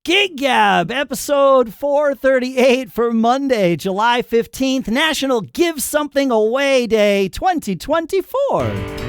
Gig Gab, episode 438 for Monday, July 15th, National Give Something Away Day 2024.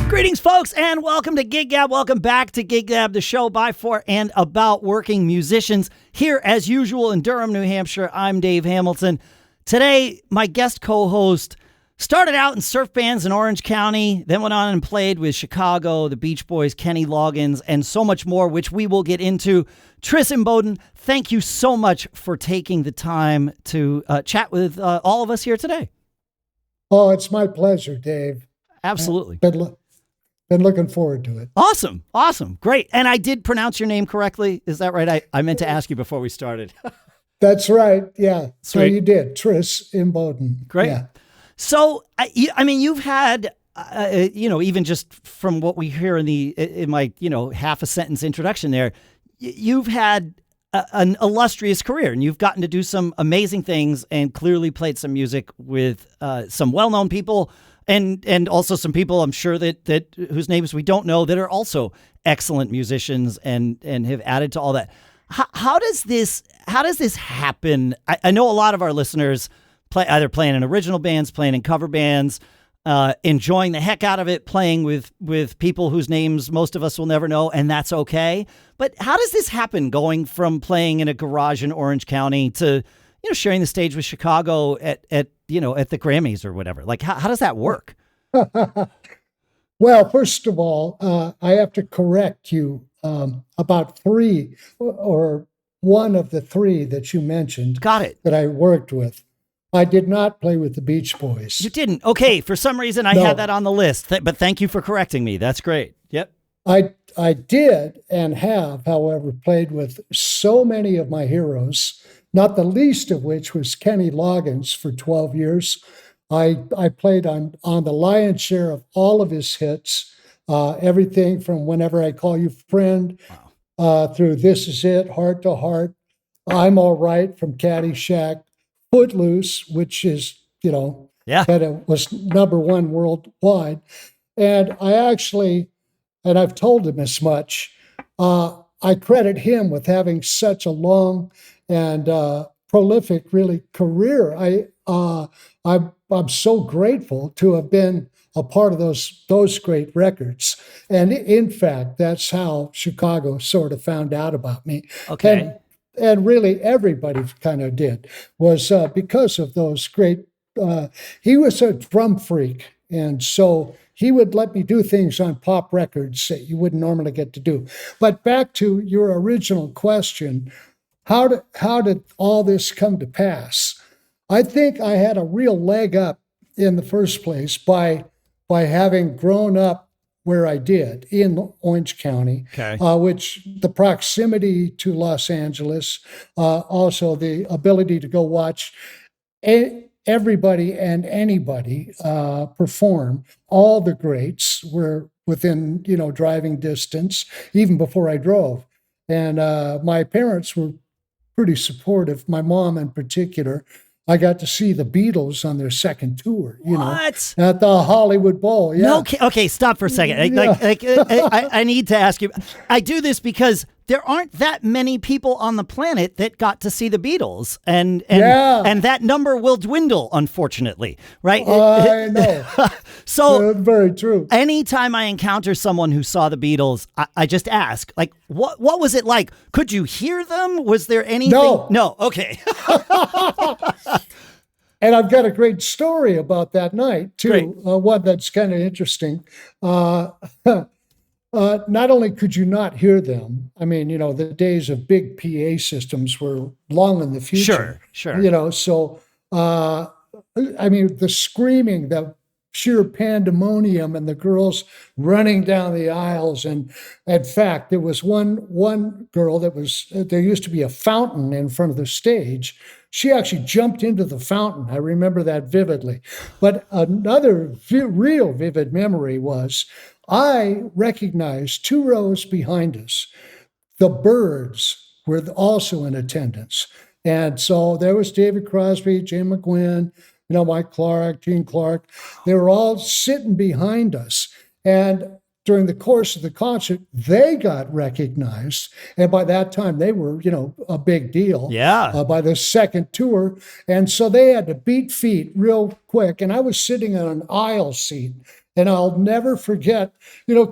Greetings, folks, and welcome to Gig Gab. Welcome back to Gig Gab, the show by, for, and about working musicians. Here, as usual, in Durham, New Hampshire, I'm Dave Hamilton. Today, my guest co-host started out in surf bands in Orange County, then went on and played with Chicago, the Beach Boys, Kenny Loggins, and so much more, which we will get into. Tris Imboden, thank you so much for taking the time to chat with all of us here today. Oh, it's my pleasure, Dave. Absolutely. Been looking forward to it. Awesome. Great. And I did pronounce your name correctly. Is that right? I meant to ask you before we started. That's right. Yeah. Sweet. So you did. Tris Imboden. Great. Yeah. So, I mean, you've had, even just from what we hear in my, half a sentence introduction there, you've had an illustrious career, and you've gotten to do some amazing things and clearly played some music with some well-known people. And also some people I'm sure that whose names we don't know that are also excellent musicians and have added to all that. How does this happen? I know a lot of our listeners either playing in original bands, playing in cover bands, enjoying the heck out of it, playing with people whose names most of us will never know, and that's okay. But how does this happen, going from playing in a garage in Orange County to sharing the stage with Chicago at the Grammys or whatever? Like, how does that work? Well, first of all, I have to correct you about three, or one of the three that you mentioned. Got it. That I worked with. I did not play with the Beach Boys. You didn't? Okay. For some reason, I had that on the list, but thank you for correcting me. That's great. Yep. I did and have, however, played with so many of my heroes, not the least of which was Kenny Loggins for 12 years. I played on the lion's share of all of his hits, everything from Whenever I Call You Friend, through This Is It, Heart to Heart, I'm All Right from Caddyshack, Footloose, which is, was number one worldwide. And and I've told him as much, I credit him with having such a long and prolific, really, career. I'm so grateful to have been a part of those great records. And in fact, that's how Chicago sort of found out about me. Okay. And really everybody kind of did, was because of those great, he was a drum freak. And so he would let me do things on pop records that you wouldn't normally get to do. But back to your original question, how did all this come to pass? I think I had a real leg up in the first place by having grown up where I did in Orange County, which the proximity to Los Angeles, also the ability to go watch everybody and anybody perform. All the greats were within, driving distance, even before I drove. And my parents were pretty supportive, my mom in particular. I got to see the Beatles on their second tour, What? At the Hollywood Bowl. Yeah. No, okay, stop for a second. I need to ask you. I do this because there aren't that many people on the planet that got to see the Beatles, and that number will dwindle, unfortunately, right? I know. So very true. Anytime I encounter someone who saw the Beatles, I just ask, like, what was it like? Could you hear them? Was there anything? No. Okay. And I've got a great story about that night, too. One that's kind of interesting. Not only could you not hear them, I mean, the days of big PA systems were long in the future. Sure. So, I mean, the screaming, the sheer pandemonium, and the girls running down the aisles. And in fact, there was one girl there used to be a fountain in front of the stage. She actually jumped into the fountain. I remember that vividly. But another real vivid memory was I recognized 2 rows behind us, the Byrds were also in attendance. And so there was David Crosby, Jim McGuinn, Mike Clark, Gene Clark. They were all sitting behind us. And during the course of the concert, they got recognized. And by that time, they were, a big deal. Yeah. By the second tour. And so they had to beat feet real quick. And I was sitting in an aisle seat. And I'll never forget,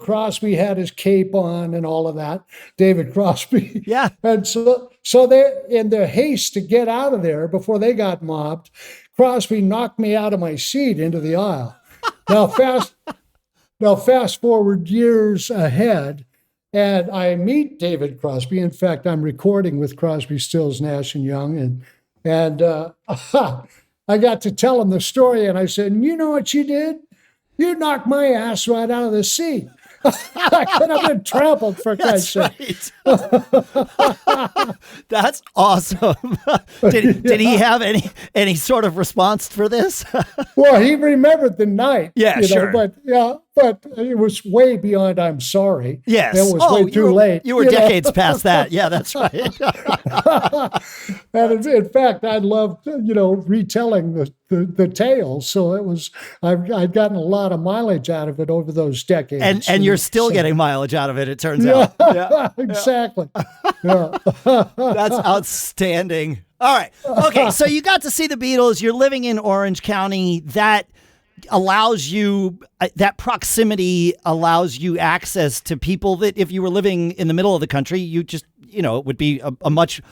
Crosby had his cape on and all of that, David Crosby. Yeah. And so they, in their haste to get out of there before they got mobbed, Crosby knocked me out of my seat into the aisle. Now fast forward years ahead, and I meet David Crosby. In fact, I'm recording with Crosby, Stills, Nash and Young, and I got to tell him the story, and I said, "You know what you did? You knocked my ass right out of the seat." I could have been trampled, for Christ's sake. Right. That's awesome. Did he have any sort of response for this? Well, he remembered the night. Yeah, sure. But it was way beyond "I'm sorry." Yes. It was way too late. You were decades past that. Yeah, that's right. And in fact, I loved, retelling the tale. So I'd gotten a lot of mileage out of it over those decades. And you're still getting mileage out of it, it turns out. Yeah, exactly. Yeah. That's outstanding. All right. Okay, so you got to see the Beatles. You're living in Orange County. That allows you, that proximity allows you access to people that if you were living in the middle of the country, you just, it would be a much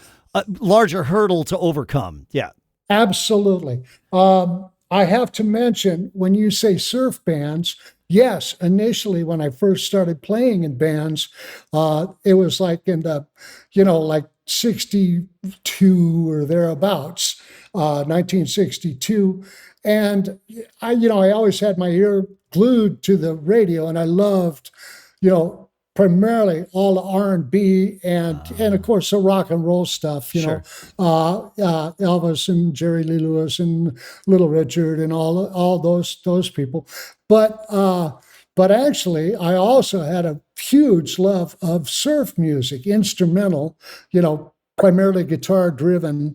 larger hurdle to overcome. Yeah. Absolutely. I have to mention, when you say surf bands, yes, initially when I first started playing in bands, it was like in the, like 62 or thereabouts, 1962. And I always had my ear glued to the radio, and I loved, primarily all the R&B and of course the rock and roll stuff, Sure. Elvis and Jerry Lee Lewis and Little Richard and all those people. But actually, I also had a huge love of surf music, instrumental, primarily guitar-driven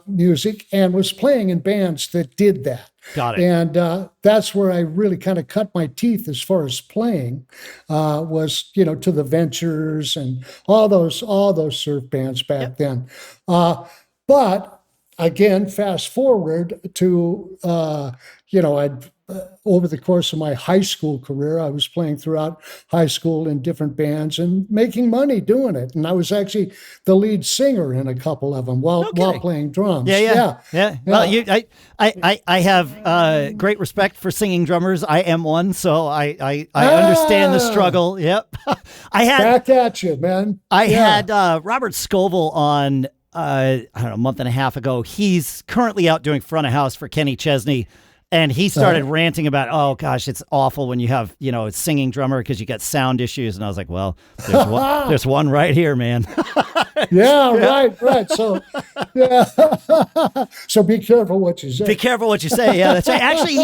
music, and was playing in bands that did that. Got it. And that's where I really kind of cut my teeth as far as playing, was, to the Ventures and all those surf bands back then. But again, fast forward to, I'd over the course of my high school career, I was playing throughout high school in different bands and making money doing it. And I was actually the lead singer in a couple of them while playing drums. Yeah. Well, I have great respect for singing drummers. I am one, so I understand the struggle. Yep. Back at you, man. I had Robert Scoville on, I don't know, a month and a half ago. He's currently out doing front of house for Kenny Chesney. And he started ranting about, oh gosh, it's awful when you have, a singing drummer because you got sound issues. And I was like, well, there's one right here, man. Right. So, so be careful what you say. Be careful what you say. Yeah, that's right. Actually,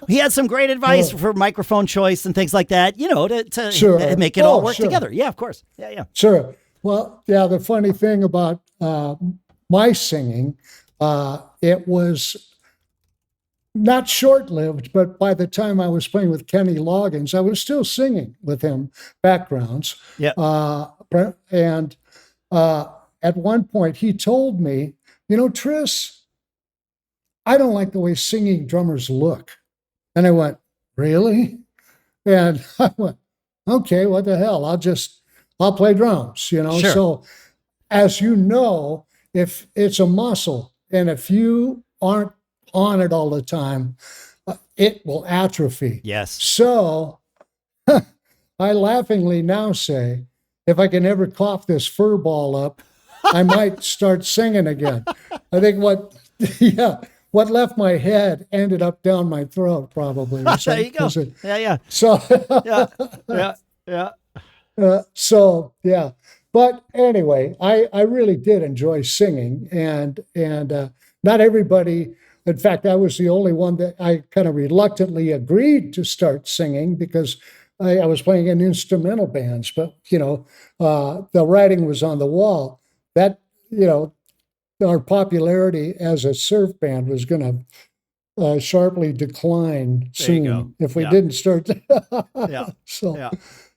he had some great advice for microphone choice and things like that. To make it all work together. Yeah, of course. Yeah. Sure. Well, the funny thing about my singing, it was not short-lived, but by the time I was playing with Kenny Loggins, I was still singing with him backgrounds. Yeah. And at one point he told me, Tris, I don't like the way singing drummers look. And I went, really? And I went, okay, what the hell? I'll play drums, Sure. So as you know, if it's a muscle, and if you aren't on it all the time, it will atrophy. Yes. So I laughingly now say, if I can ever cough this fur ball up, I might start singing again. I think what left my head ended up down my throat, probably. There you go. So so But anyway, I really did enjoy singing, and not everybody In fact, I was the only one that I kind of reluctantly agreed to start singing because I was playing in instrumental bands. But, the writing was on the wall that, our popularity as a surf band was going to sharply decline There you go. soon if we Yeah. didn't start. Yeah. So, Yeah.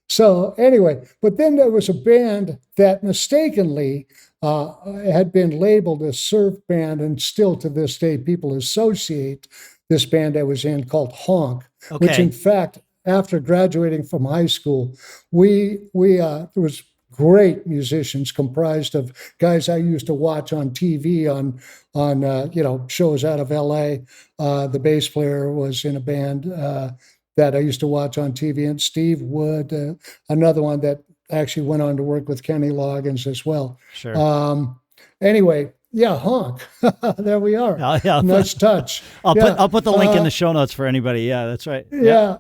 so anyway, but then there was a band that mistakenly had been labeled a surf band, and still to this day, people associate this band I was in called Honk, which Okay. in fact, after graduating from high school, there was great musicians comprised of guys I used to watch on TV on shows out of LA. The bass player was in a band that I used to watch on TV, and Steve Wood, another one that actually went on to work with Kenny Loggins as well. Sure. Anyway, yeah, Honk. There we are. Yeah. Nice touch. I'll put the link in the show notes for anybody. Yeah, that's right. Yeah.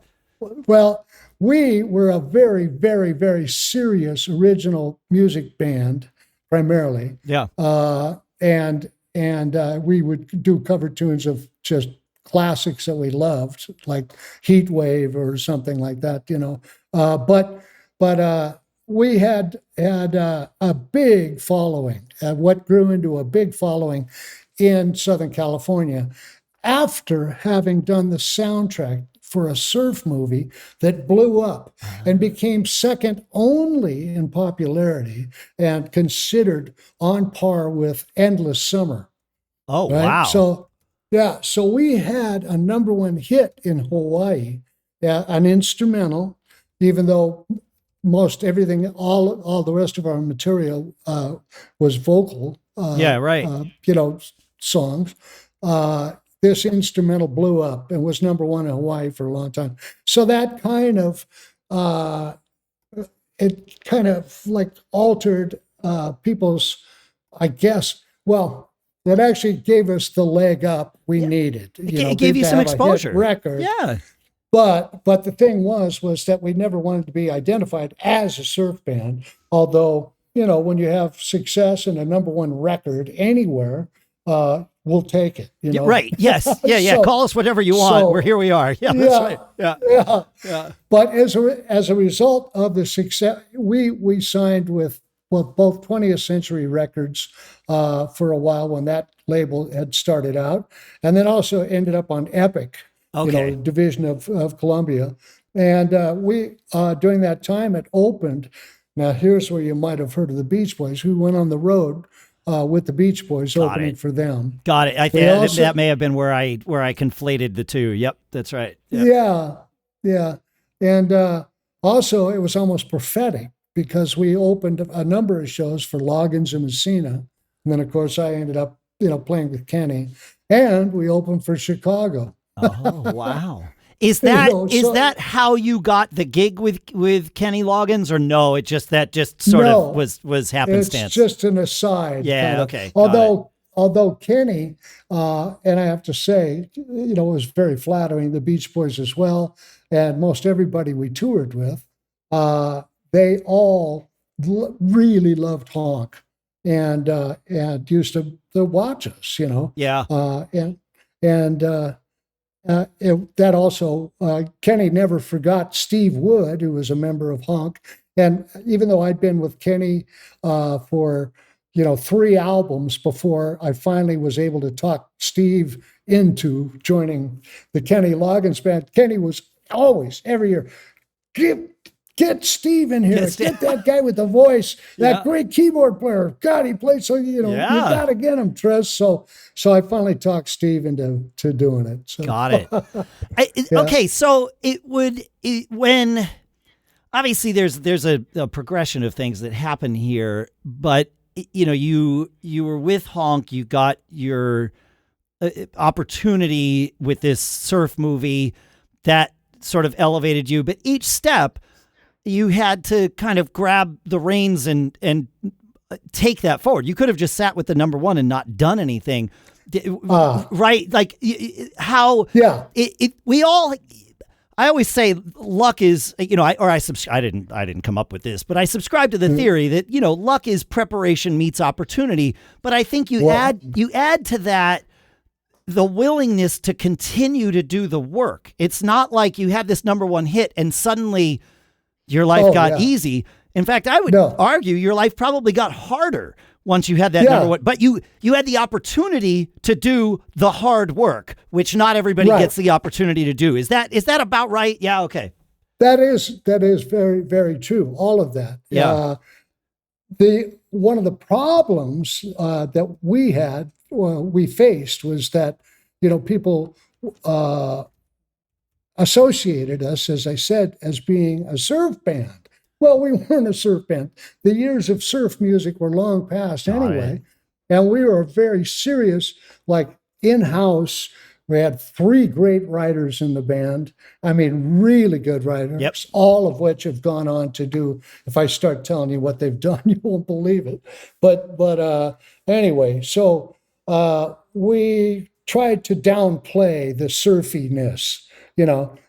Well, we were a very, very, very serious original music band, primarily. Yeah. And we would do cover tunes of just classics that we loved, like Heat Wave or something like that, But we had a big following, what grew into a big following in Southern California after having done the soundtrack for a surf movie that blew up and became second only in popularity and considered on par with Endless Summer. Oh, Right? wow. So we had a number one hit in Hawaii, an instrumental, even though most everything, all the rest of our material was vocal. Yeah, right. Songs. This instrumental blew up and was number one in Hawaii for a long time. So that kind of like altered people's, I guess. Well, that actually gave us the leg up we needed. It gave you some exposure. Record. Yeah. But the thing was that we never wanted to be identified as a surf band. Although, when you have success and a number one record anywhere, we'll take it. Yeah, right. Yes. Yeah. Yeah. So- Call us whatever you want. We're here. We are. Yeah. That's right. Yeah. Yeah. But as a result of the success, we signed with both 20th Century Records for a while when that label had started out, and then also ended up on Epic, Okay. division of Columbia. And we during that time it opened. Now here's where you might have heard of the Beach Boys. We went on the road with the Beach Boys opening it. for them. Got it. I They think also- that may have been where I conflated the two. Yep. That's right. Yep. Yeah. And also, it was almost prophetic because we opened a number of shows for Loggins and Messina. And then, of course, I ended up, playing with Kenny. And we opened for Chicago. Oh, wow. Is that how you got the gig with Kenny Loggins, or no? It just sort of was happenstance. It's just an aside. Yeah, kind of. okay, got Although Kenny, and I have to say, it was very flattering, the Beach Boys as well, and most everybody we toured with, they all really loved Honk and used to watch us, Yeah. That also, Kenny never forgot Steve Wood, who was a member of Honk. And even though I'd been with Kenny for 3 albums before I finally was able to talk Steve into joining the Kenny Loggins Band, Kenny was always, every year, get Steve in here. Get that guy with the voice, that great keyboard player. God, he plays so, you got to get him, Tris. So I finally talked Steve into doing it. So. Got it. Okay, so when obviously there's a progression of things that happen here, but you were with Honk, you got your opportunity with this surf movie that sort of elevated you, but each step you had to kind of grab the reins and take that forward. You could have just sat with the number one and not done anything. Right? Like how I always say luck is, I didn't come up with this, but I subscribe to the theory that, luck is preparation meets opportunity. But I think you add to that the willingness to continue to do the work. It's not like you had this number one hit and suddenly your life got easy. In fact, I would argue your life probably got harder once you had that number one. But you had the opportunity to do the hard work, which not everybody gets the opportunity to do. Is that about right? Yeah. Okay. That is very, very true. All of that. Yeah. One of the problems that we faced was that, people associated us, as I said, as being a surf band. Well, we weren't a surf band. The years of surf music were long past anyway. And we were very serious, like in-house. We had 3 great writers in the band. I mean, really good writers, all of which have gone on to do, if I start telling you what they've done, you won't believe it. But anyway, so we tried to downplay the surfiness,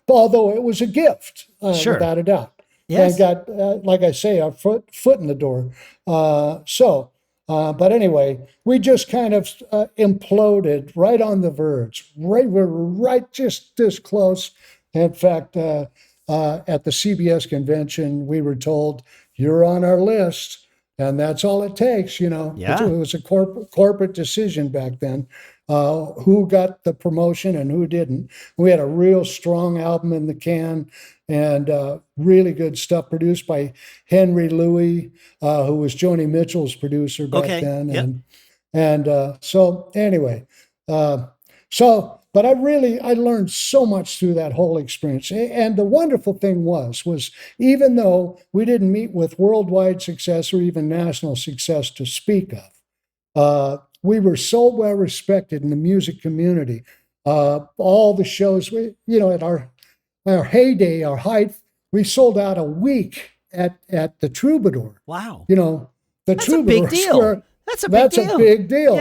although it was a gift, without a doubt. Yes. And got, like I say, our foot in the door. But anyway, we just kind of imploded right on the verge. We were right just this close. In fact, at the CBS convention, we were told, you're on our list. And that's all it takes, Yeah. It was a corporate decision back then, who got the promotion and who didn't. We had a real strong album in the can and really good stuff produced by Henry Louis, who was Joni Mitchell's producer back then. Yep. And so anyway, but I learned so much through that whole experience. And the wonderful thing was even though we didn't meet with worldwide success or even national success to speak of, we were so well respected in the music community. All the shows, at our heyday, our height, we sold out a week at the Troubador. Wow. That's a big deal. That's a big deal.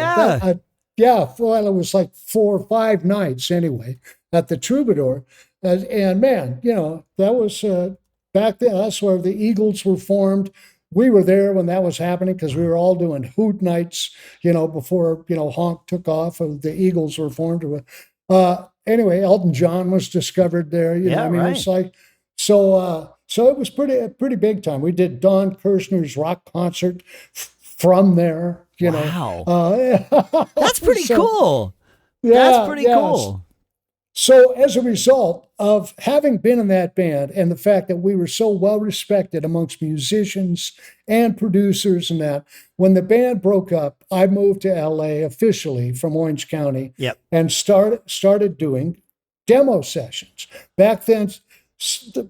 Yeah. Well, it was like 4 or 5 nights anyway at the Troubador. And man, that was back then. That's where the Eagles were formed. We were there when that was happening because we were all doing hoot nights, before, Honk took off and the Eagles were formed. Anyway, Elton John was discovered there. It's like, so it was pretty big time. We did Don Kirshner's rock concert from there. Wow. That's pretty cool. Yeah, that's pretty cool. So as a result of having been in that band and the fact that we were so well respected amongst musicians and producers and that, when the band broke up, I moved to LA officially from Orange County and started doing demo sessions. Back then,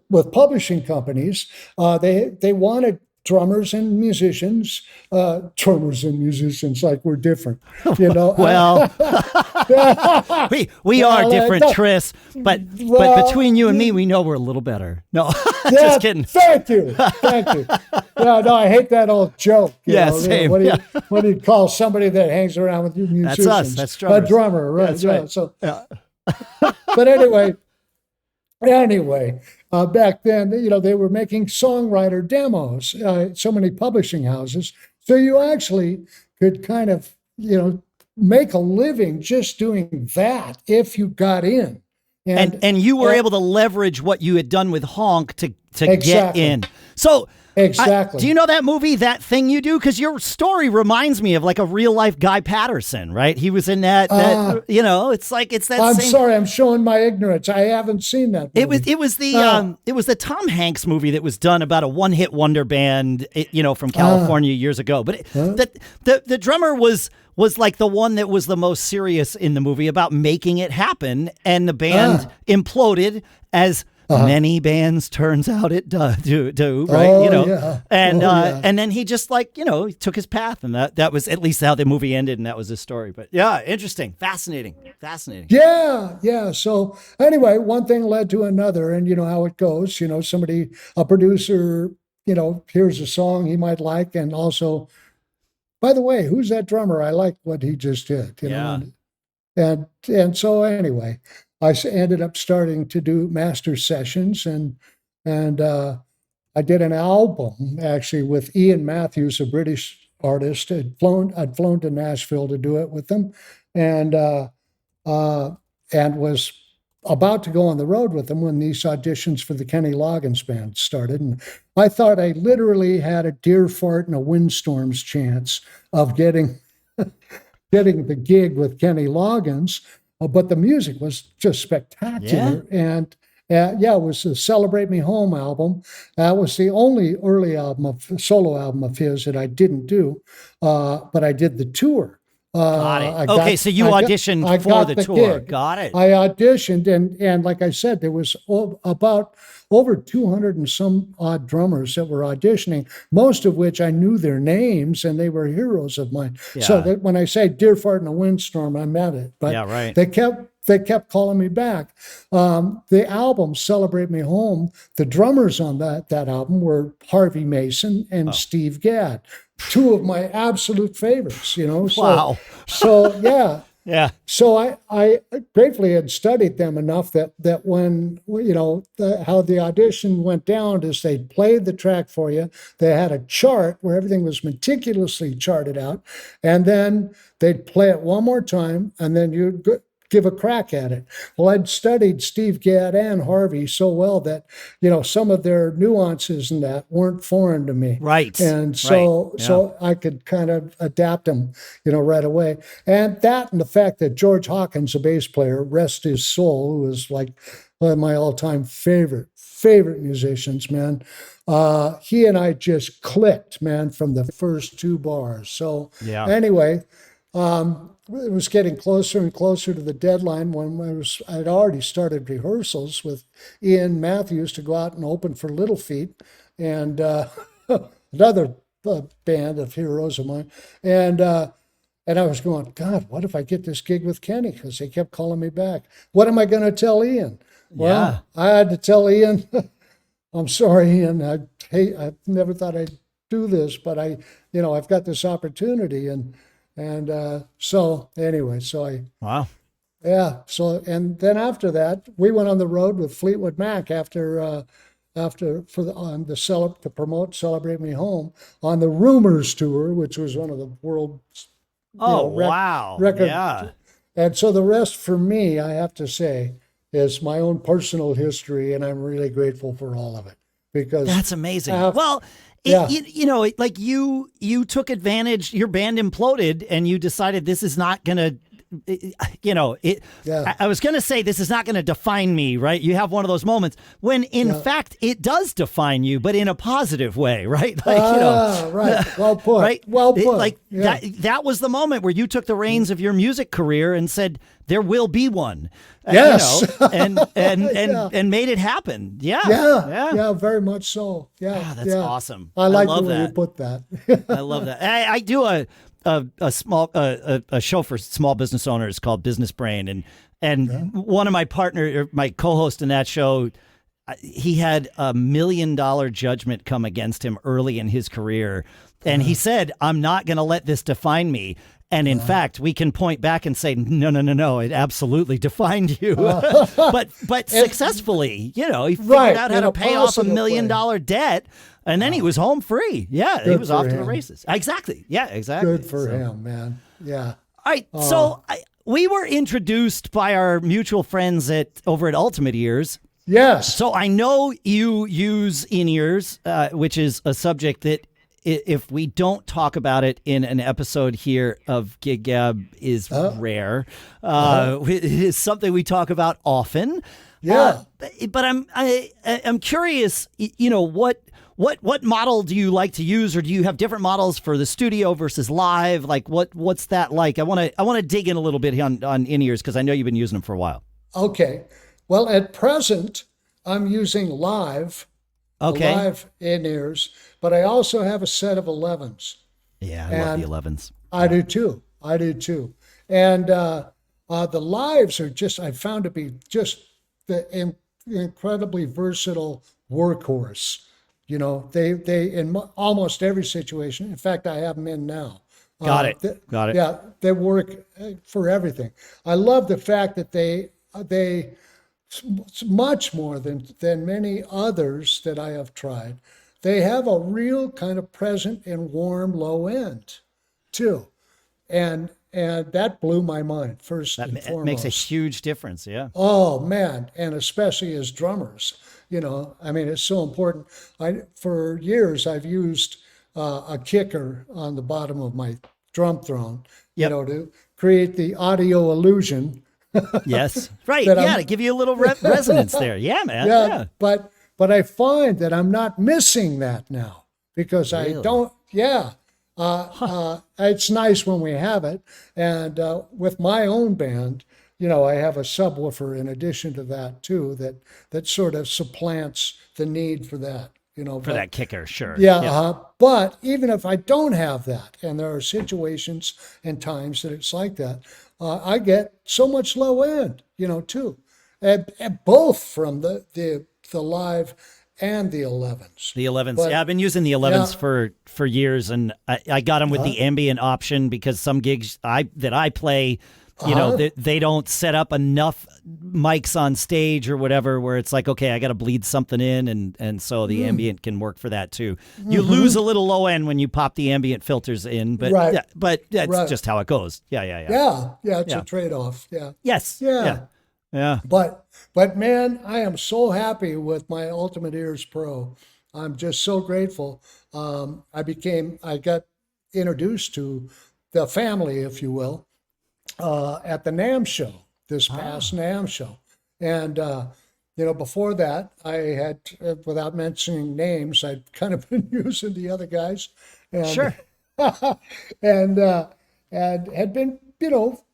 with publishing companies, they wanted drummers and musicians, like we're different, Well, we are different, Tris, but between you and me, we know we're a little better. No, just kidding. Thank you. Yeah, no, I hate that old joke. Same. What do you call somebody that hangs around with you musicians? That's us. That's drummers. A drummer, right? That's right. So, but anyway, back then, they were making songwriter demos, so many publishing houses. So you actually could kind of, make a living just doing that if you got in. And you were able to leverage what you had done with Honk to get in. So exactly. Do you know that movie, That Thing You Do? Because your story reminds me of like a real life Guy Patterson, right? He was in that it's that. I'm sorry, I'm showing my ignorance. I haven't seen that movie. It was the Tom Hanks movie that was done about a one-hit wonder band, from California years ago. But the drummer was like the one that was the most serious in the movie about making it happen, and the band imploded as many bands turns out it do, right? And then he just he took his path, and that was at least how the movie ended, and that was his story. But yeah, interesting, fascinating. Yeah. So anyway, one thing led to another, and how it goes. A producer, hears a song he might like, and also, by the way, who's that drummer? I like what he just did. And so anyway, I ended up starting to do master sessions, and I did an album actually with Ian Matthews, a British artist. I'd flown to Nashville to do it with them, and and was about to go on the road with them when these auditions for the Kenny Loggins Band started. And I thought I literally had a deer fart and a windstorm's chance of getting the gig with Kenny Loggins, but the music was just spectacular. And it was the Celebrate Me Home album. That was the only early solo album of his that I didn't do, but I did the tour. Got it. Okay, so you auditioned for the tour. Gig. Got it. I auditioned, and like I said, there was about over 200 and some odd drummers that were auditioning, most of which I knew their names, and they were heroes of mine. Yeah. So that when I say Deer Fart in a Windstorm, I meant it. But yeah, right. they kept calling me back. The album Celebrate Me Home, the drummers on that album were Harvey Mason and Steve Gadd, two of my absolute favorites, Wow. So yeah. Yeah. So I gratefully had studied them enough that when, how the audition went down is they played the track for you. They had a chart where everything was meticulously charted out. And then they'd play it one more time, and then you'd give a crack at it. Well, I'd studied Steve Gadd and Harvey so well that, some of their nuances and that weren't foreign to me. Right. And so I could kind of adapt them, right away. And that and the fact that George Hawkins, a bass player, rest his soul, who was like one of my all-time favorite musicians, man. He and I just clicked, man, from the first two bars. So anyway, it was getting closer and closer to the deadline when I'd already started rehearsals with Ian Matthews to go out and open for Little Feat, and another band of heroes of mine. And I was going, God, what if I get this gig with Kenny? Because they kept calling me back. What am I going to tell Ian? Well, I had to tell Ian, I'm sorry, Ian. I never thought I'd do this, but I've got this opportunity. And so anyway, wow. Yeah. So, and then after that, we went on the road with Fleetwood Mac to promote Celebrate Me Home on the Rumors tour, which was one of the world's wow. record. Yeah. And so the rest for me, I have to say, is my own personal history, and I'm really grateful for all of it because that's amazing. Like you took advantage, your band imploded, and you decided this is not going to, I was going to say this is not going to define me, right? You have one of those moments when in fact it does define you, but in a positive way, right? Right. Well put. Right? Well put. That was the moment where you took the reins of your music career and said, there will be one. Yes. And made it happen. Yeah, very much so. Yeah. That's awesome. I like love the way that. you put that. I love that. I do a show for small business owners called Business Brain, and one of my my co-host in that show, he had $1 million judgment come against him early in his career, and he said, "I'm not going to let this define me." And in fact, we can point back and say, no, it absolutely defined you. but successfully, he figured out how to pay off $1 million debt, and then he was home free. Yeah, he was off to the races. Exactly. Yeah, exactly. Good for him, man. Yeah. All right. So we were introduced by our mutual friends over at Ultimate Ears. Yes. So I know you use in-ears, which is a subject that, if we don't talk about it in an episode here of Gig Gab, is rare. It is something we talk about often. Yeah. But I'm curious, what model do you like to use, or do you have different models for the studio versus live? Like what's that like? I want to dig in a little bit on in-ears because I know you've been using them for a while. Okay. Well, at present, I'm using live in-ears, but I also have a set of 11s. Yeah, I love the 11s. I do too. And the lives are I found to be just the incredibly versatile workhorse. They in almost every situation. In fact, I have them in now. Got it. Yeah, they work for everything. I love the fact that they much more than many others that I have tried. They have a real kind of present and warm low end too. And and that blew my mind first That and makes a foremost. huge difference. Yeah. Oh man, and especially as drummers, I mean, it's so important. For years I've used a kicker on the bottom of my drum throne, Yep. to create the audio illusion Yes. Right. that Yeah. To I'm, give you a little resonance there. Yeah, man. yeah, Yeah. but I find that I'm not missing that now because I Really? don't. Yeah, it's nice when we have it, and with my own band, I have a subwoofer in addition to that too. That sort of supplants the need for that. For that kicker. Sure. Yeah, Yep. but even if I don't have that, and there are situations and times that it's like that, I get so much low end, too, and both from the live and the 11s. The 11s. But Yeah, I've been using the 11s yeah, for years, and I got them with the ambient option because some gigs that I play, they don't set up enough mics on stage or whatever where it's like, okay, I got to bleed something in, and so the ambient can work for that too. You lose a little low end when you pop the ambient filters in, but Right. yeah, but that's Right. just how it goes. Yeah. yeah, it's Yeah. a trade-off. Yeah, Yes. yeah. Yeah. But man, I am so happy with my Ultimate Ears Pro. I'm just so grateful. I got introduced to the family, if you will, at the NAMM show, this past NAMM show. And, before that, I had, without mentioning names, I'd kind of been using the other guys. And, Sure. and had been,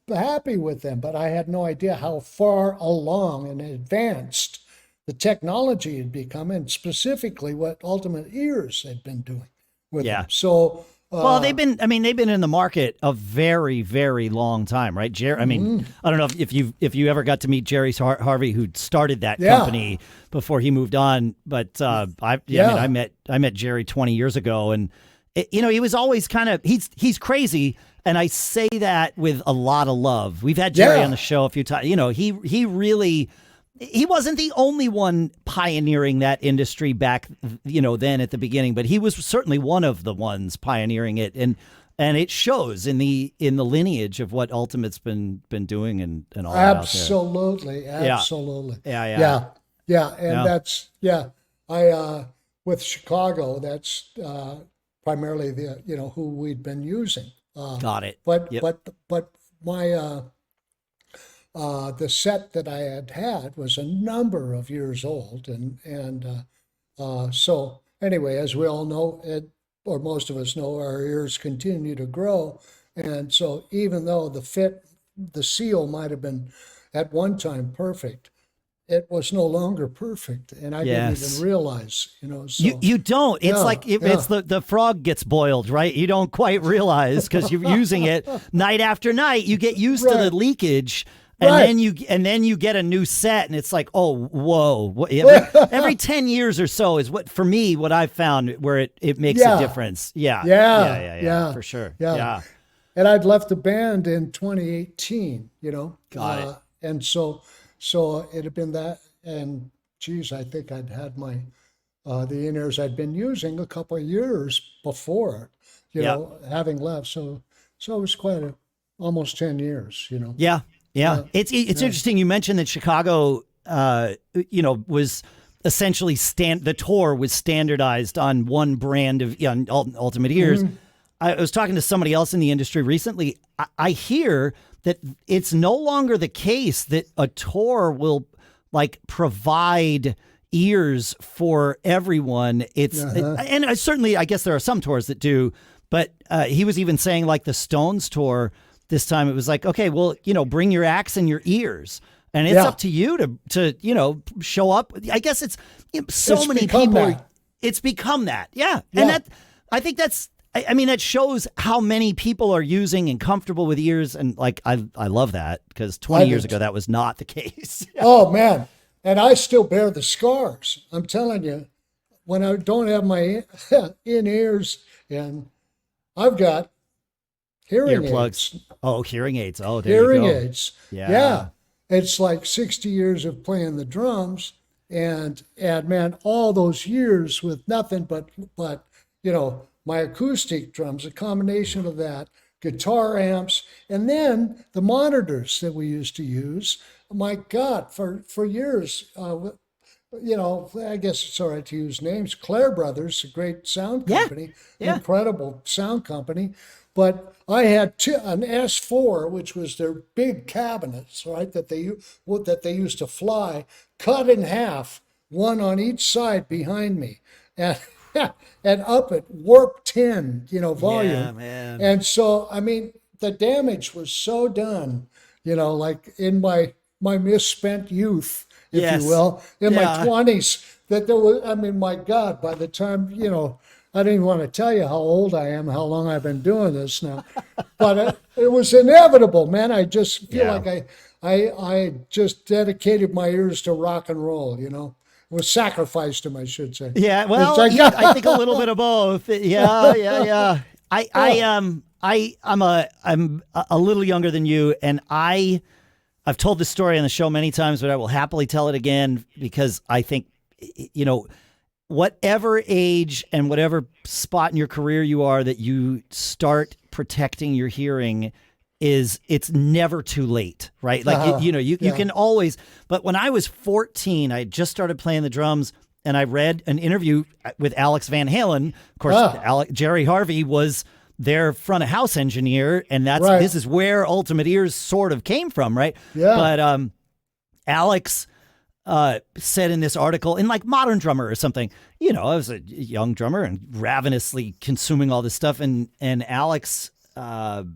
happy with them, but I had no idea how far along and advanced the technology had become, and specifically what Ultimate Ears had been doing with Yeah. them. So, Well, they've been in the market a very, very long time, right? Jerry, I mean, I don't know if you ever got to meet Jerry Harvey, who started that Yeah. company before he moved on. But I mean, I met Jerry 20 years ago, and he was always kind of he's crazy, and I say that with a lot of love. We've had Jerry Yeah. on the show a few times. He really. He wasn't the only one pioneering that industry back, then at the beginning, but he was certainly one of the ones pioneering it, and it shows in the lineage of what Ultimate's been doing and all that out absolutely, there. absolutely. Yeah. And Yeah. that's, I, with Chicago, that's primarily who we'd been using. Got it. But Yep. but my the set that I had was a number of years old, and so anyway, as we all know, or most of us know, our ears continue to grow, and so even though the seal might have been at one time perfect, it was no longer perfect, and I didn't Yes. even realize, So You don't. It's Yeah, like yeah. it's the frog gets boiled, right? You don't quite realize because you're using it night after night. You get used to the Right. leakage. And Right. then you get a new set, and it's like, oh, whoa! Every 10 years or so is what I've found where it makes Yeah. a difference. Yeah, Yeah. for sure. Yeah. Yeah, And I'd left the band in 2018, Got it. And so it had been that, and geez, I think I'd had my, the in-ears I'd been using a couple of years before, Yeah. having left. So it was almost 10 years, yeah. It's interesting. You mentioned that Chicago, was essentially the tour was standardized on one brand of Ultimate Ears. I was talking to somebody else in the industry recently. I hear that it's no longer the case that a tour will provide ears for everyone. And certainly, I guess there are some tours that do, but he was even saying the Stones tour this time, it was like, okay, well, bring your axe and your ears. And it's up to you to show up. I guess it's so many become people. that. It's become that. Yeah. Yeah. And I think I mean, that shows how many people are using and comfortable with ears. And I love that because 20 years ago, that was not the case. Oh man, and I still bear the scars. I'm telling you, when I don't have my in-ears in, I've got hearing Earplugs. aids. Oh, hearing aids. Oh, there Hearing you go. aids. Yeah. It's like 60 years of playing the drums, and man, all those years with nothing but my acoustic drums, a combination of that guitar amps, and then the monitors that we used to use. My God, for years, I guess it's all right to use names. Clare Brothers, a great sound Yeah. company, Yeah. incredible sound company. But I had an S4, which was their big cabinets, right, that they used to fly, cut in half, one on each side behind me, and and up at warp 10, Yeah, volume. man. And so, I mean, the damage was so done, like in my misspent youth, if you Yes. will, in my Yeah. 20s, that there was, I mean, my God, by the time, I didn't want to tell you how old I am, how long I've been doing this now, but it was inevitable, man. I just feel Yeah. like I just dedicated my ears to rock and roll, It was sacrificed them, I should say. Yeah, It's well, like, yeah, I think a little bit of both. Yeah, yeah, yeah. I'm a little younger than you, and I've told this story on the show many times, but I will happily tell it again because I think, whatever age and whatever spot in your career you are that you start protecting your hearing it's never too late, right? Like, you yeah. can always, but when I was 14, I had just started playing the drums and I read an interview with Alex Van Halen. Of course, Jerry Harvey was their front of house engineer. And Right. this is where Ultimate Ears sort of came from, right? Yeah. But Alex said in this article, in like Modern Drummer or something, I was a young drummer and ravenously consuming all this stuff. And Alex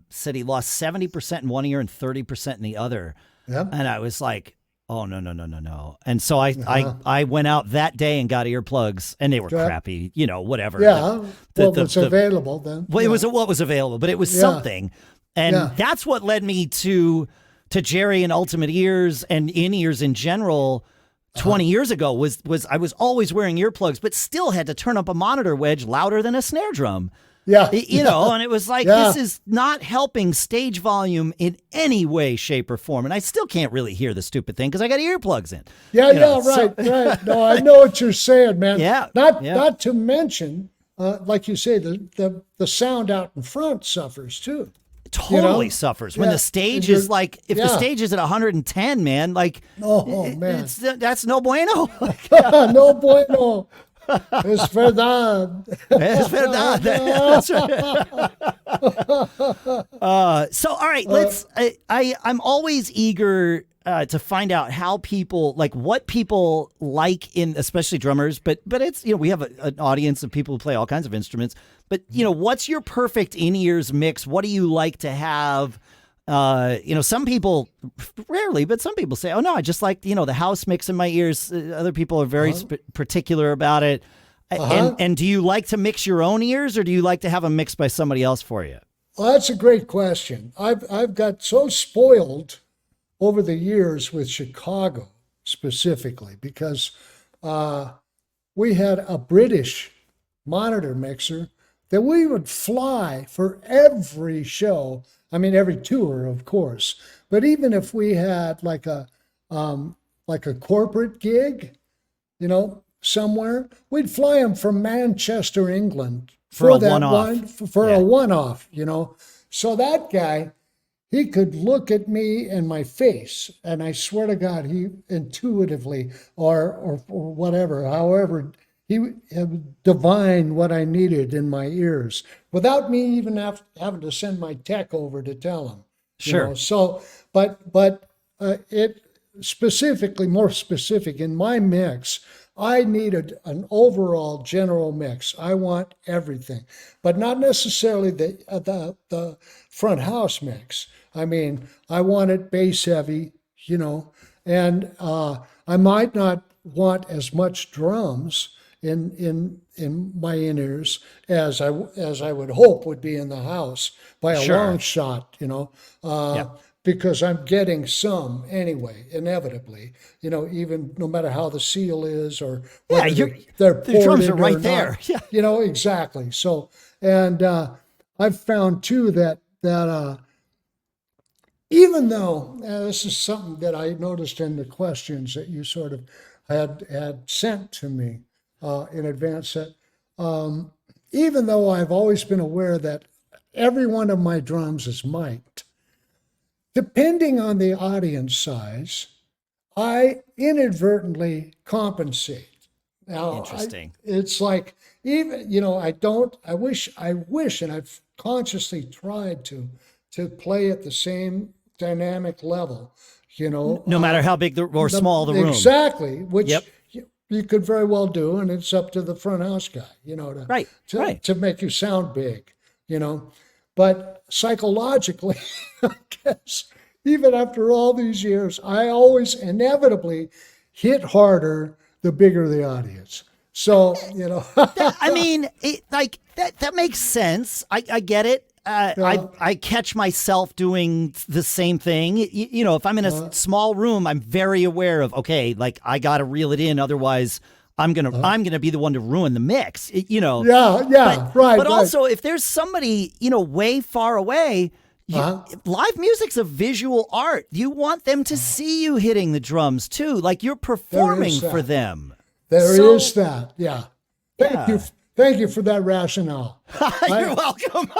said he lost 70% in one ear and 30% in the other. Yep. And I was like, oh, no. And so I went out that day and got earplugs, and they were crappy, whatever. Yeah. What was available then? Well, it was what was available, but it was something. And that's what led me to Jerry and Ultimate Ears and in-ears in general. 20 years ago was I was always wearing earplugs, but still had to turn up a monitor wedge louder than a snare drum. Yeah. And it was like, this is not helping stage volume in any way, shape, or form. And I still can't really hear the stupid thing because I got earplugs in. Right. No, I know what you're saying, man. Yeah. Not to mention, like you say, the sound out in front suffers too. Totally suffers when the stage is like, if the stage is at 110, man, like, man, that's no bueno. No bueno. Es verdad. Es verdad. That's right. So, all right, I'm always eager to find out how people, like what people like in, especially drummers, but it's, we have an audience of people who play all kinds of instruments, but what's your perfect in-ears mix? What do you like to have? Some people, rarely, but some people say, oh no, I just like, the house mix in my ears. Other people are very particular about it. And do you like to mix your own ears, or do you like to have them mixed by somebody else for you? Well, that's a great question. I've got so spoiled over the years with Chicago specifically because we had a British monitor mixer that we would fly for every show. I mean, every tour, of course. But even if we had like a corporate gig, somewhere, we'd fly them from Manchester, England for a one-off. For a one-off, So that guy, he could look at me in my face, and I swear to God, he intuitively or whatever, however, he would divine what I needed in my ears without me even having to send my tech over to tell him. Sure. So, but it specifically, more specific in my mix, I needed an overall general mix. I want everything, but not necessarily the front house mix. I mean, I want it bass heavy, and I might not want as much drums in my in-ears as I would hope would be in the house by a long shot, because I'm getting some anyway, inevitably, even no matter how the seal is or whether they're the drums are right or there. not, exactly. So, and I've found too that even though this is something that I noticed in the questions that you sort of had sent to me in advance, that even though I've always been aware that every one of my drums is mic'd. Depending on the audience size, I inadvertently compensate. Now, Interesting. it's like, even, I wish, and I've consciously tried to play at the same dynamic level, No matter how big or small the room. Exactly, which Yep. you could very well do, and it's up to the front house guy, Right. to make you sound big, But psychologically, I guess, even after all these years, I always inevitably hit harder the bigger the audience. So, I mean, that makes sense. I get it. I catch myself doing the same thing. If I'm in a small room, I'm very aware of, okay, like I got to reel it in. Otherwise I'm going to be the one to ruin the mix, Yeah, right. But also if there's somebody, way far away, live music's a visual art. You want them to see you hitting the drums too. Like you're performing for them. There is that. Yeah. Thank you for that rationale. You're welcome.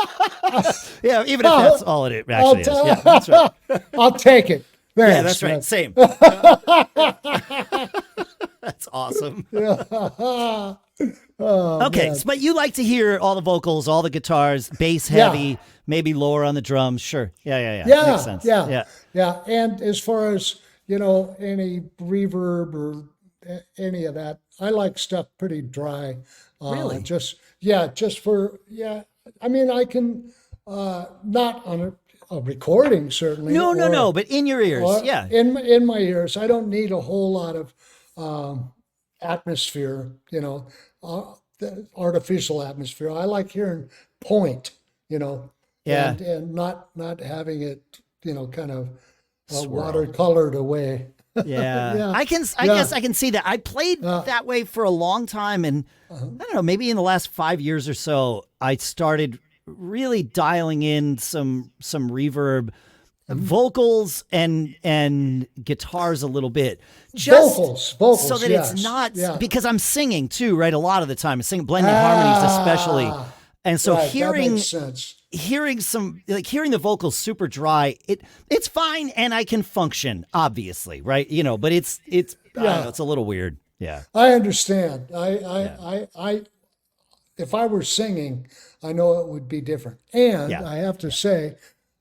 Yeah, even if that's all it actually is. Yeah, that's right. I'll take it. Thanks, yeah, that's right. man. Same. That's awesome. Okay, man. but you like to hear all the vocals, all the guitars, bass heavy, maybe lower on the drums. Sure. Yeah. Makes sense. Yeah. And as far as, any reverb or any of that, I like stuff pretty dry. Really? I mean, I can, not on a recording, certainly. No, but in your ears, In my ears. I don't need a whole lot of atmosphere, the artificial atmosphere. I like hearing point, and not having it, kind of watercolored away. Yeah. I guess I can see that. I played that way for a long time, and I don't know, maybe in the last 5 years or so, I started really dialing in some reverb, vocals and guitars a little bit. Vocals, so that yes. it's not because I'm singing too, right? A lot of the time, I'm singing blending harmonies especially. And so right, that makes sense. hearing the vocals super dry, it's fine and I can function, obviously, right? But it's I don't know, it's a little weird. Yeah. I understand. I if I were singing, I know it would be different. And I have to say,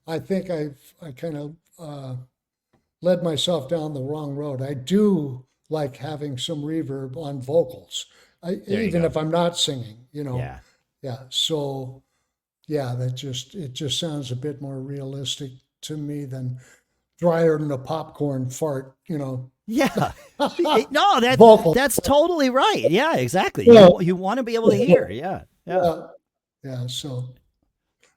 I think I kind of led myself down the wrong road. I do like having some reverb on vocals, even if I'm not singing, Yeah. Yeah. So, it just sounds a bit more realistic to me than drier than a popcorn fart, Yeah. No, Vocal. that's totally right. Yeah, exactly. Yeah. You want to be able to hear. Yeah. Yeah. So,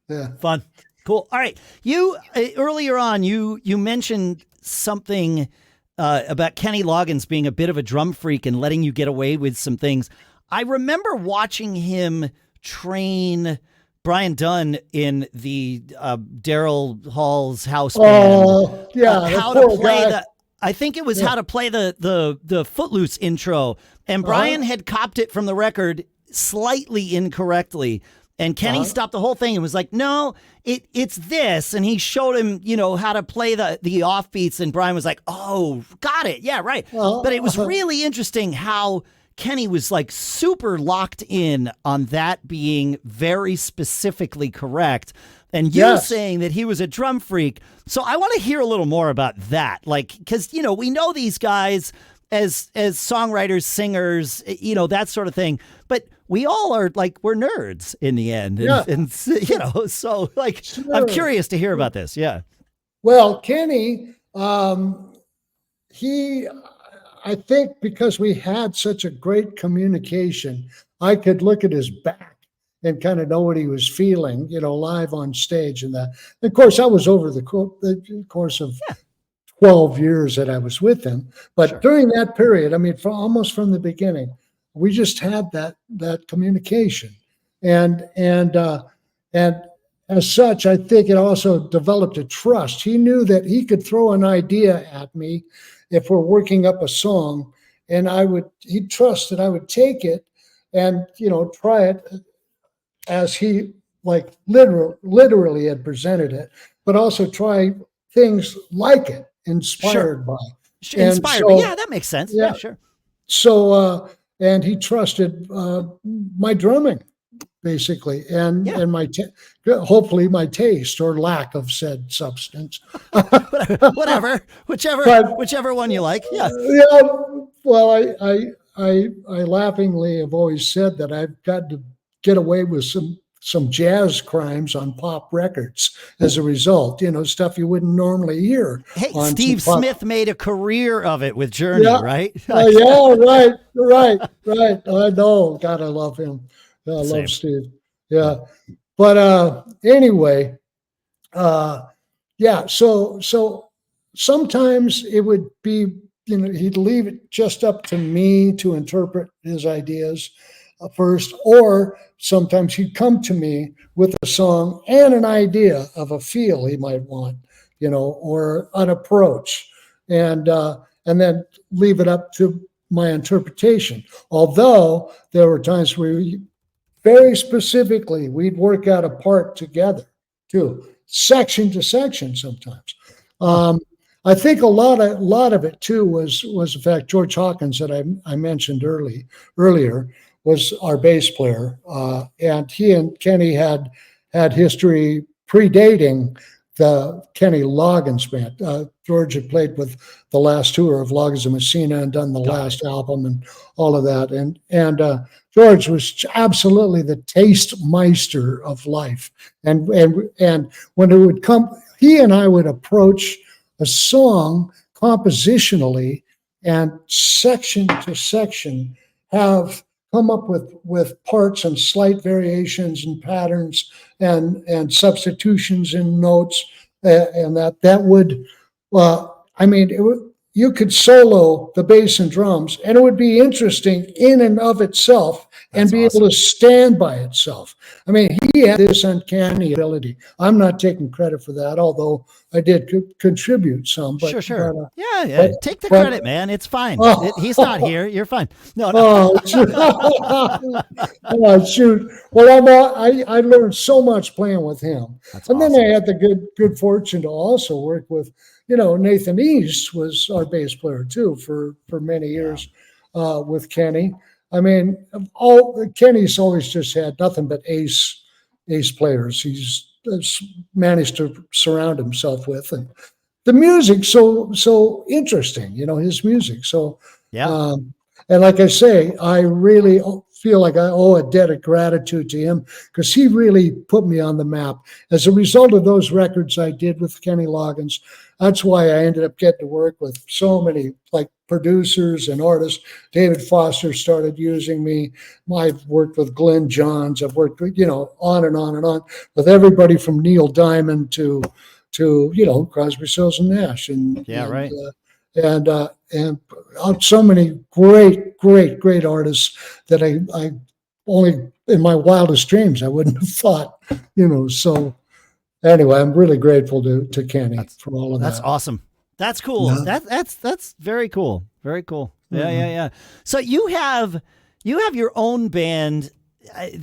yeah. Fun. Cool. All right. You earlier on, you mentioned something about Kenny Loggins being a bit of a drum freak and letting you get away with some things. I remember watching him train Brian Dunn in the Daryl Hall's house band. How to play I think it was how to play the Footloose intro, and Brian had copped it from the record slightly incorrectly. And Kenny stopped the whole thing and was like, no, it's this. And he showed him, how to play the offbeats. And Brian was like, oh, got it. Yeah, right. But it was really interesting how Kenny was like super locked in on that being very specifically correct. And you saying that he was a drum freak. So I want to hear a little more about that. Like, because, we know these guys as songwriters, singers, that sort of thing. But we all are like, we're nerds in the end. And so like, sure. I'm curious to hear about this. Yeah. Well, Kenny, I think because we had such a great communication, I could look at his back and kind of know what he was feeling, live on stage and that. And of course, I was over the course of 12 years that I was with him. But during that period, I mean, almost from the beginning, we just had that communication. And as such, I think it also developed a trust. He knew that he could throw an idea at me if we're working up a song, and he'd trust that I would take it and, try it as he like literally had presented it, but also try things like it, inspired by. And Inspired. so, Yeah, that makes sense. Yeah, sure. So, and he trusted my drumming, basically, and Yeah. my hopefully my taste or lack of said substance. Whatever, But whichever one you like. Yeah. yeah, well, I laughingly have always said that I've got to get away with some jazz crimes on pop records as a result. You know, stuff you wouldn't normally hear. Hey, On Steve some pop. Smith made a career of it with Journey, Yeah. right? Yeah, right. I know. God, I love him. I Same. love Steve. Yeah. But anyway, yeah. So sometimes it would be, you know, he'd leave it just up to me to interpret his ideas first, or sometimes he'd come to me with a song and an idea of a feel he might want, you know, or an approach, and then leave it up to my interpretation. Although there were times where very specifically we'd work out a part together too, section to section sometimes. I think a lot of it too was the fact George Hawkins that I mentioned earlier was our bass player, and he and Kenny had history predating the Kenny Loggins Band. George had played with the last tour of Loggins and Messina and done the last album and all of that, and George was absolutely the taste meister of life, and when it would come, he and I would approach a song compositionally and section to section have come up with parts and slight variations and patterns and substitutions in notes, and that would I mean you could solo the bass and drums and it would be interesting in and of itself. That's and be awesome. Able to stand by itself. I mean, he had this uncanny ability. I'm not taking credit for that, although I did contribute some. But, sure. But, yeah. Take the credit, man. It's fine. He's not here. You're fine. No. Oh, shoot. Oh, shoot. Well, I learned so much playing with him. That's and awesome. Then I had the good fortune to also work with, you know, Nathan East was our bass player too for many years with Kenny. I mean, Kenny's always just had nothing but ace players. He's managed to surround himself with, and the music so interesting. You know, his music. So yeah. And like I say, I really feel like I owe a debt of gratitude to him because he really put me on the map. As a result of those records I did with Kenny Loggins, that's why I ended up getting to work with so many like producers and artists. David Foster started using me. I've worked with Glenn Johns. I've worked with, you know, on and on and on with everybody from Neil Diamond to you know, Crosby, Stills and Nash. And right. And so many great artists that I only in my wildest dreams I wouldn't have thought, you know. So anyway, I'm really grateful to Kenny for all of that. That's awesome. That's cool. Yeah. That's very cool. Very cool. Yeah. So you have your own band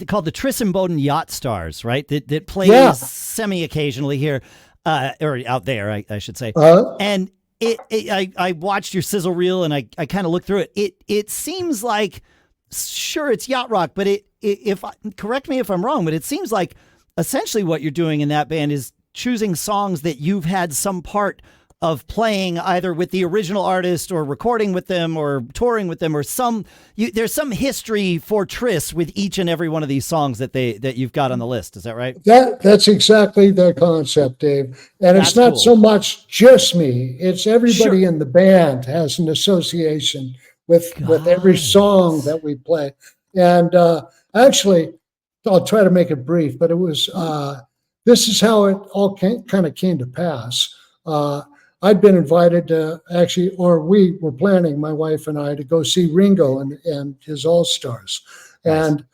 called the Tris Imboden Yacht Stars, right? That plays semi occasionally here, or out there, I should say. And I watched your sizzle reel and I kind of looked through it. It seems like, sure, it's yacht rock, but correct me if I'm wrong, but it seems like essentially what you're doing in that band is choosing songs that you've had some part of playing either with the original artist or recording with them or touring with them or there's some history for Tris with each and every one of these songs that you've got on the list. Is that right? That's exactly the concept, Dave. And it's not so much just me. It's everybody in the band has an association with every song that we play. And actually, I'll try to make it brief, but it was this is how it all kind of came to pass. I'd been invited to we were planning, my wife and I, to go see Ringo and his All-Stars. Nice. And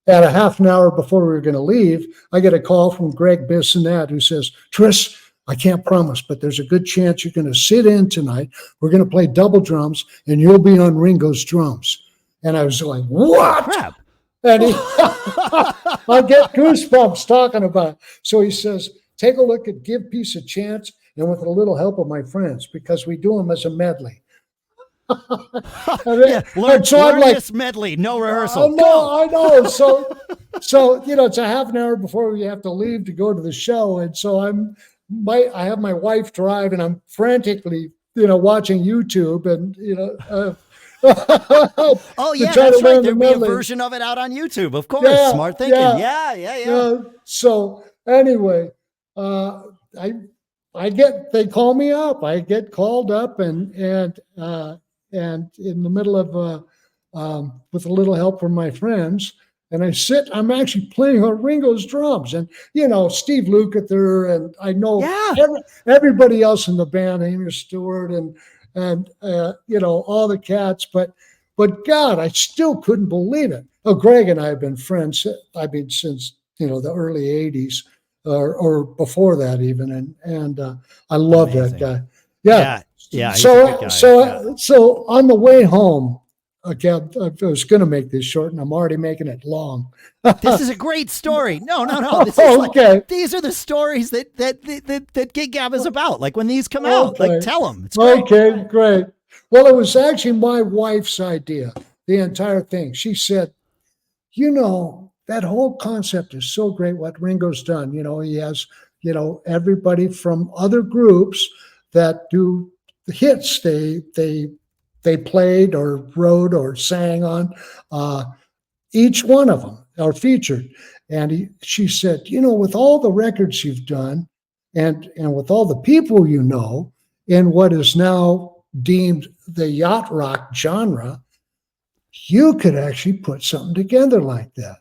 at a half an hour before we were going to leave, I get a call from Greg Bissonette who says, "Tris, I can't promise, but there's a good chance you're going to sit in tonight. We're going to play double drums and you'll be on Ringo's drums." And I was like, "What?" Crap. And I get goosebumps talking about it. So he says, take a look at Give Peace a Chance and with a little help of my friends, because we do them as a medley. Yeah, learn this medley, no rehearsal. I know. So it's a half an hour before we have to leave to go to the show, and so I have my wife drive, and I'm frantically, watching YouTube, and oh yeah, that's right. There'd be a version of it out on YouTube, of course. Yeah, smart thinking. Yeah. So anyway, they call me up. I get called up, and in the middle of with a little help from my friends, and I'm actually playing on Ringo's drums, and Steve Lukather, and I know everybody else in the band, Amy Stewart, and all the cats, but God, I still couldn't believe it. Oh, Greg and I have been friends, since the early '80s, or before that even, and I love that guy. Yeah. He's a good guy. So on the way home, okay, I was going to make this short, and I'm already making it long. This is a great story. No. This is okay. These are the stories that Gig Gab is about. Like when these come out, tell them. It's great. Okay, great. Well, it was actually my wife's idea, the entire thing. She said, that whole concept is so great. What Ringo's done, he has, everybody from other groups that do the hits they played or wrote or sang on. Each one of them are featured. And she said, with all the records you've done and with all the people in what is now deemed the yacht rock genre, you could actually put something together like that.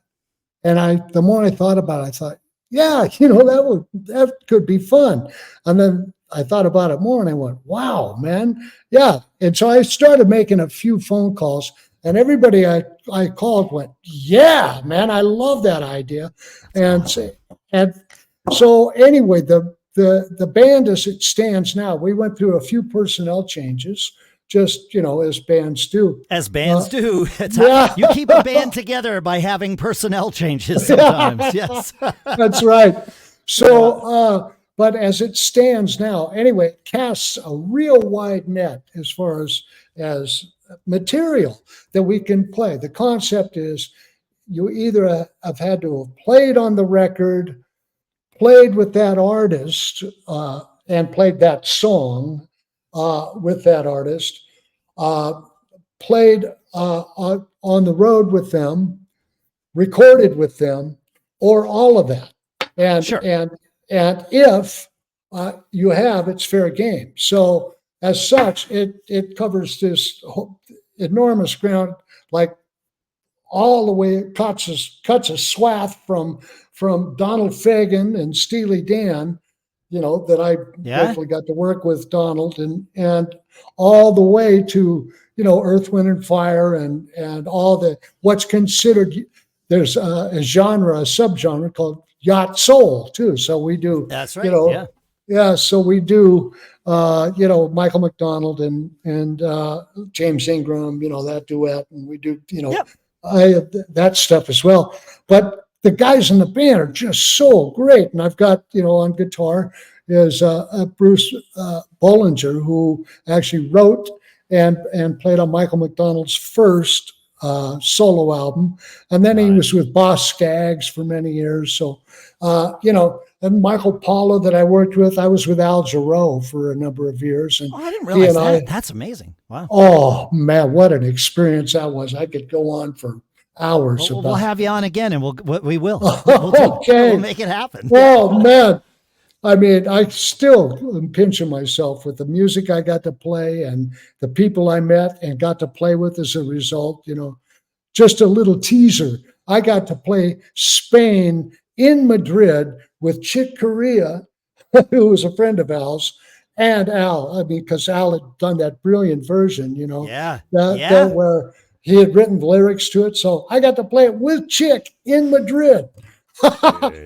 And the more I thought about it, I thought, yeah, that could be fun. And then I thought about it more, and I went, wow, man. Yeah. And so I started making a few phone calls, and everybody I called went, yeah, man, I love that idea. And so anyway, the band as it stands now, we went through a few personnel changes, just, as bands do. As bands do. How you keep a band together by having personnel changes sometimes. Yes. That's right. So, but as it stands now, anyway, it casts a real wide net as far as material that we can play. The concept is you either have had to have played on the record, played with that artist, and played that song with that artist, played on the road with them, recorded with them, or all of that. And sure. And if you have, it's fair game. So as such, it covers this enormous ground, like all the way, it cuts a swath from Donald Fagen and Steely Dan, that I briefly got to work with Donald, and all the way to, Earth, Wind, and Fire, and all what's considered, there's a subgenre called Yacht Soul too. So we do. That's right. So we do. Michael McDonald and James Ingram. That duet, and we do. That stuff as well. But the guys in the band are just so great, and I've got on guitar is Bruce Bollinger, who actually wrote and played on Michael McDonald's first solo album, and then he was with Boss Skaggs for many years. So, and Michael Paula that I worked with, I was with Al Jarreau for a number of years. And I didn't realize that. That's amazing. Wow. Oh man, what an experience that was! I could go on for hours. We'll have you on again, and we will. Okay, we'll make it happen. Oh man. I mean, I still am pinching myself with the music I got to play and the people I met and got to play with as a result. Just a little teaser. I got to play Spain in Madrid with Chick Corea, who was a friend of Al's, and Al. I mean, because Al had done that brilliant version, where he had written the lyrics to it. So I got to play it with Chick in Madrid.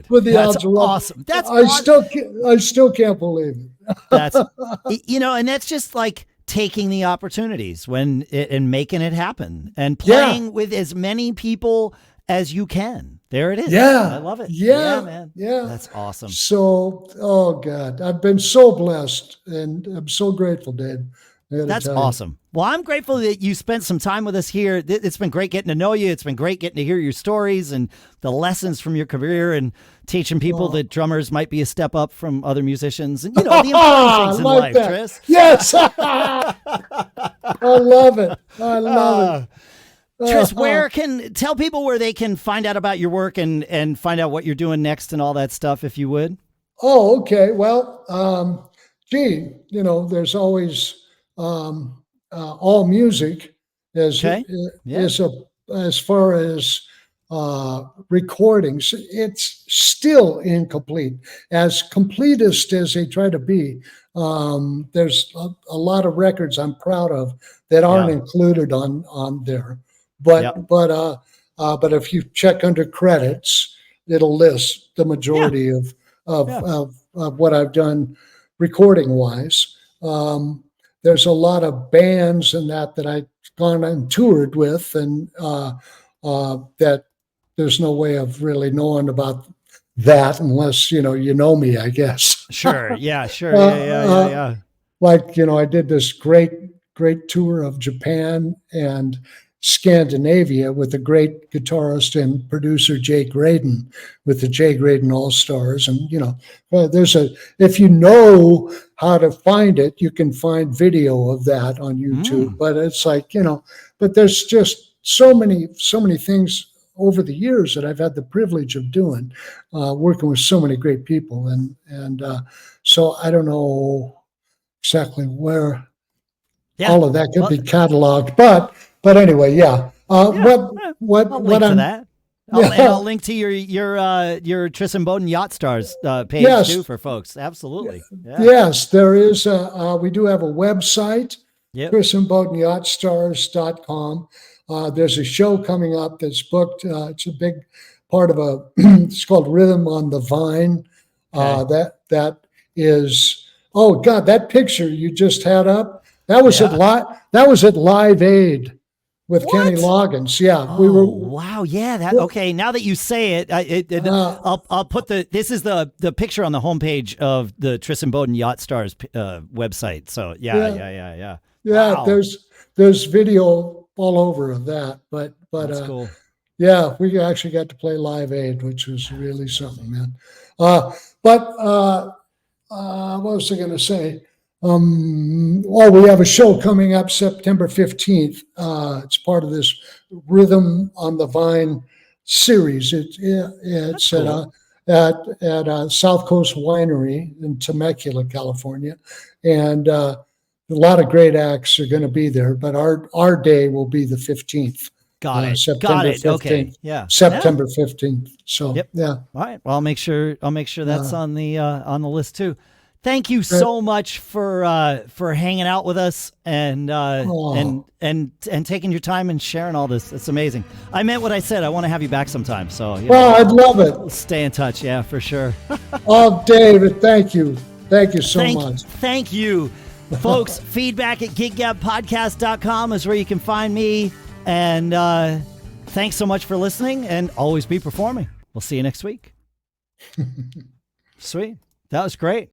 With the that's awesome. I still can't believe it. That's and that's just like taking the opportunities and making it happen and playing with as many people as you can. There it is. Yeah. I love it. Yeah, man. yeah. That's awesome. So, oh God, I've been so blessed, and I'm so grateful, Dave. That's awesome. Well, I'm grateful that you spent some time with us here. It's been great getting to know you. It's been great getting to hear your stories and the lessons from your career and teaching people that drummers might be a step up from other musicians and, the important things in life, that. Tris. Yes. I love it. I love it. Tris, tell people where they can find out about your work and find out what you're doing next and all that stuff, if you would. Oh, okay. Well, there's always all music as far as recordings. It's still incomplete, as completist as they try to be. There's a lot of records I'm proud of that aren't included on there. But if you check under credits, it'll list the majority of what I've done recording wise. There's a lot of bands and that I've gone and toured with, and that there's no way of really knowing about that unless you know me, I guess. Sure. Yeah. Sure. Yeah. Like I did this great tour of Japan and Scandinavia with the great guitarist and producer Jay Graydon with the Jay Graydon All Stars, and if you know how to find it, you can find video of that on YouTube. But it's like but there's just so many things over the years that I've had the privilege of doing, working with so many great people, and so I don't know exactly where all of that could be cataloged, but anyway, I'll link to that. I'll link to your Tris Imboden Yacht Stars page too for folks. Absolutely. Yeah. Yes, there is. We do have a website, trisimbodenyachtstars.com. There's a show coming up that's booked. It's a big part of it's called Rhythm on the Vine. That is, oh God, that picture you just had up, that was at Live Aid with Kenny Loggins. Yeah, we were. Wow, yeah. Okay. Now that you say it, I'll put this is the picture on the homepage of the Tris Imboden Yacht Stars website. So yeah. Wow. There's video all over of that, but that's cool. Yeah, we actually got to play Live Aid, which was really something, man. What was I going to say? We have a show coming up September 15th. It's part of this Rhythm on the Vine series. It's cool. at South Coast Winery in Temecula, California, and a lot of great acts are going to be there. But our day will be the 15th. Got it. September 15th. Okay. Yeah. September 15th. So yeah. All right. Well, I'll make sure that's on the list too. Thank you so much for hanging out with us and taking your time and sharing all this. It's amazing. I meant what I said. I want to have you back sometime. So I'd love it. Stay in touch. Yeah, for sure. Oh, David, thank you. Thank you so much. Thank you. Folks, feedback at giggabpodcast.com is where you can find me. And thanks so much for listening, and always be performing. We'll see you next week. Sweet. That was great.